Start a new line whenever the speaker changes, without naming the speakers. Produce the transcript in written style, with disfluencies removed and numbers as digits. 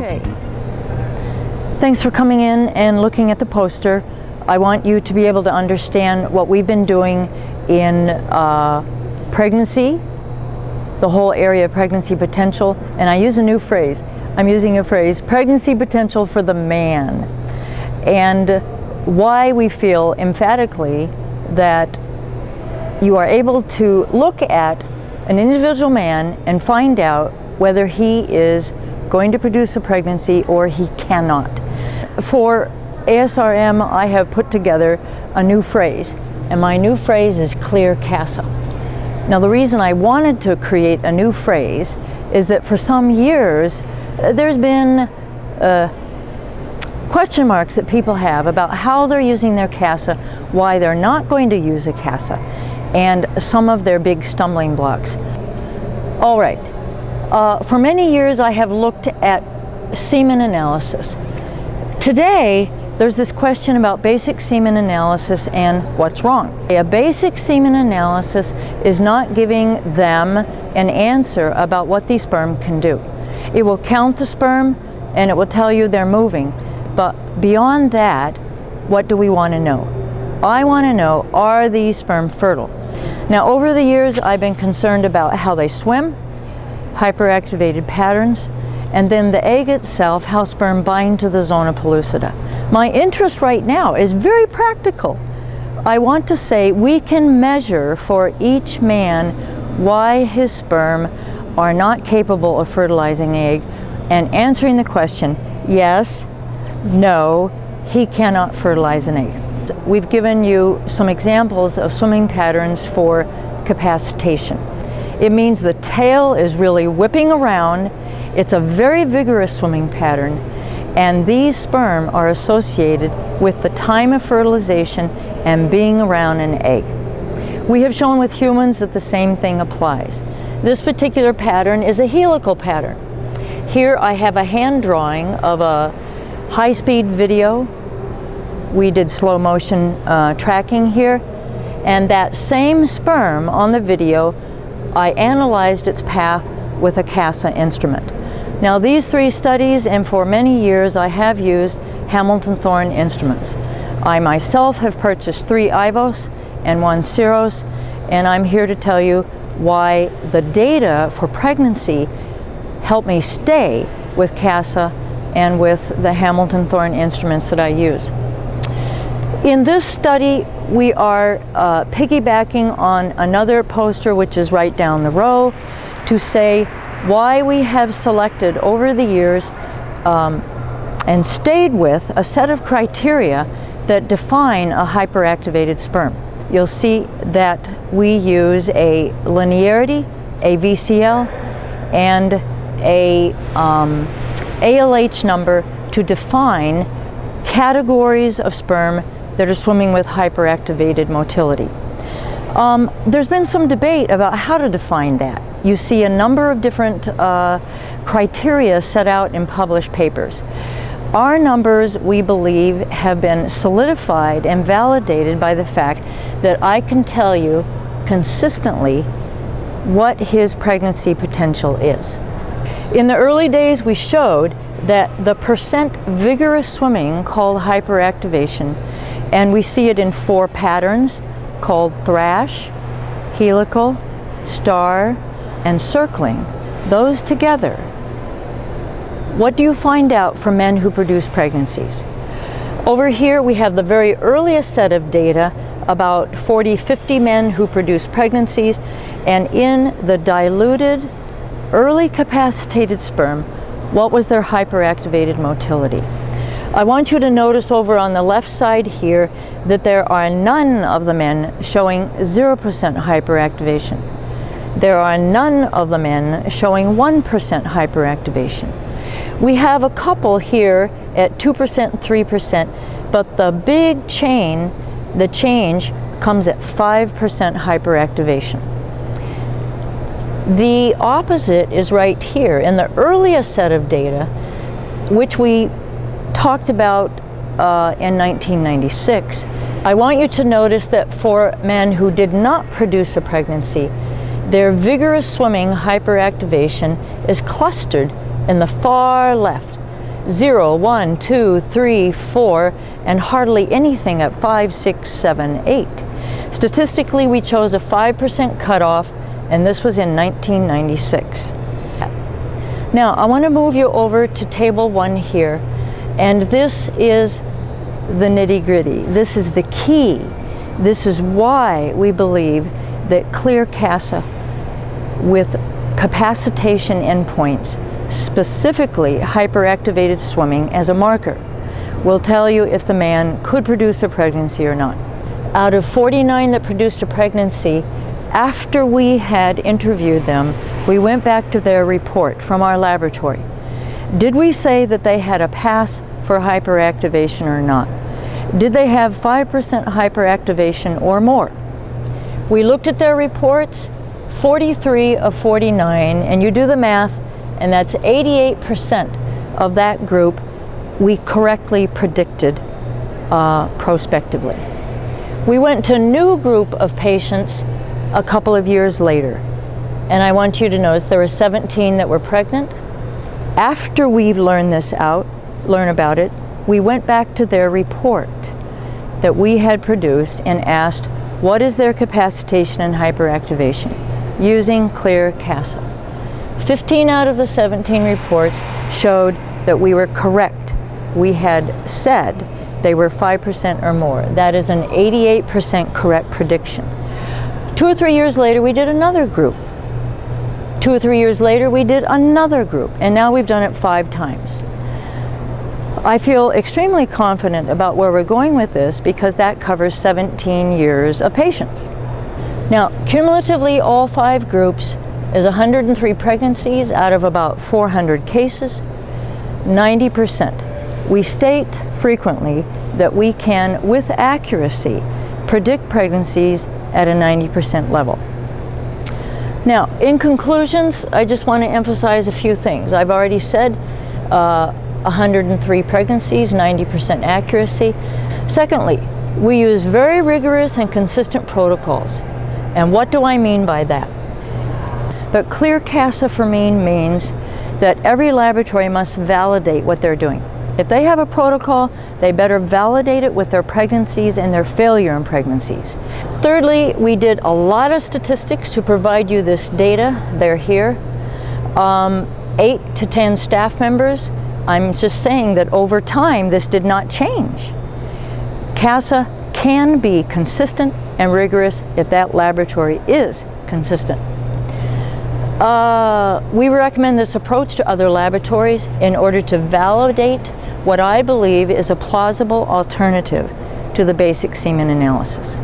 Okay, thanks for coming in and looking at the poster. I want you to be able to understand what we've been doing in pregnancy, the whole area of pregnancy potential, and I use a new phrase. I'm using a phrase, pregnancy potential for the man, and why we feel emphatically that you are able to look at an individual man and find out whether he is going to produce a pregnancy or he cannot. For ASRM, I have put together a new phrase, and my new phrase is Clear CASA. Now, the reason I wanted to create a new phrase is that for some years there's been question marks that people have about how they're using their CASA, why they're not going to use a CASA, and some of their big stumbling blocks. All right. For many years I have looked at semen analysis. Today there's this question about basic semen analysis and what's wrong. A basic semen analysis is not giving them an answer about what these sperm can do. It will count the sperm and it will tell you they're moving, but beyond that, what do we want to know? I want to know, are these sperm fertile? Now, over the years I've been concerned about how they swim, hyperactivated patterns, and then the egg itself, how sperm bind to the zona pellucida. My interest right now is very practical. I want to say we can measure for each man why his sperm are not capable of fertilizing egg and answering the question, yes, no, he cannot fertilize an egg. We've given you some examples of swimming patterns for capacitation. It means the tail is really whipping around. It's a very vigorous swimming pattern, and these sperm are associated with the time of fertilization and being around an egg. We have shown with humans that the same thing applies. This particular pattern is a helical pattern. Here I have a hand drawing of a high-speed video. We did slow motion tracking here, and that same sperm on the video, I analyzed its path with a CASA instrument. Now, these three studies, and for many years I have used Hamilton Thorne instruments. I myself have purchased 3 IVOs and 1 Ceros, and I'm here to tell you why the data for pregnancy helped me stay with CASA and with the Hamilton Thorne instruments that I use. In this study, we are piggybacking on another poster which is right down the row to say why we have selected over the years and stayed with a set of criteria that define a hyperactivated sperm. You'll see that we use a linearity, a VCL, and a ALH number to define categories of sperm that are swimming with hyperactivated motility. There's been some debate about how to define that. You see a number of different criteria set out in published papers. Our numbers, we believe, have been solidified and validated by the fact that I can tell you consistently what his pregnancy potential is. In the early days, we showed that the percent vigorous swimming called hyperactivation, and we see it in 4 patterns called thrash, helical, star, and circling. Those together, what do you find out from men who produce pregnancies? Over here we have the very earliest set of data, about 40-50 men who produce pregnancies, and in the diluted, early capacitated sperm, what was their hyperactivated motility? I want you to notice over on the left side here that there are none of the men showing 0% hyperactivation. There are none of the men showing 1% hyperactivation. We have a couple here at 2%, 3%, but the big change, the change comes at 5% hyperactivation. The opposite is right here in the earliest set of data, which we talked about in 1996. I want you to notice that for men who did not produce a pregnancy, their vigorous swimming hyperactivation is clustered in the far left. 0, 1, 2, 3, 4, and hardly anything at 5, 6, 7, 8. Statistically, we chose a 5% cutoff, and this was in 1996. Now, I want to move you over to table 1 here, and this is the nitty-gritty. This is the key. This is why we believe that Clear CASA with capacitation endpoints, specifically hyperactivated swimming as a marker, will tell you if the man could produce a pregnancy or not. Out of 49 that produced a pregnancy, after we had interviewed them, we went back to their report from our laboratory. Did we say that they had a pass for hyperactivation or not? Did they have 5% hyperactivation or more? We looked at their reports, 43 of 49, and you do the math, and that's 88% of that group we correctly predicted prospectively. We went to a new group of patients a couple of years later, and I want you to notice there were 17 that were pregnant. After we learned about it, we went back to their report that we had produced and asked, what is their capacitation and hyperactivation using Clear CASA? 15 out of the 17 reports showed that we were correct. We had said they were 5% or more. That is an 88% correct prediction. 2 or 3 years later, we did another group. 2 or 3 years later, we did another group, and now we've done it 5 times. I feel extremely confident about where we're going with this because that covers 17 years of patients. Now, cumulatively, all 5 groups is 103 pregnancies out of about 400 cases, 90%. We state frequently that we can, with accuracy, predict pregnancies at a 90% level. Now, in conclusions, I just want to emphasize a few things. I've already said 103 pregnancies, 90% accuracy. Secondly, we use very rigorous and consistent protocols. And what do I mean by that? But Clear CASA for me means that every laboratory must validate what they're doing. If they have a protocol, they better validate it with their pregnancies and their failure in pregnancies. Thirdly, we did a lot of statistics to provide you this data. They're here. 8 to 10 staff members. I'm just saying that over time, this did not change. CASA can be consistent and rigorous if that laboratory is consistent. We recommend this approach to other laboratories in order to validate what I believe is a plausible alternative to the basic semen analysis.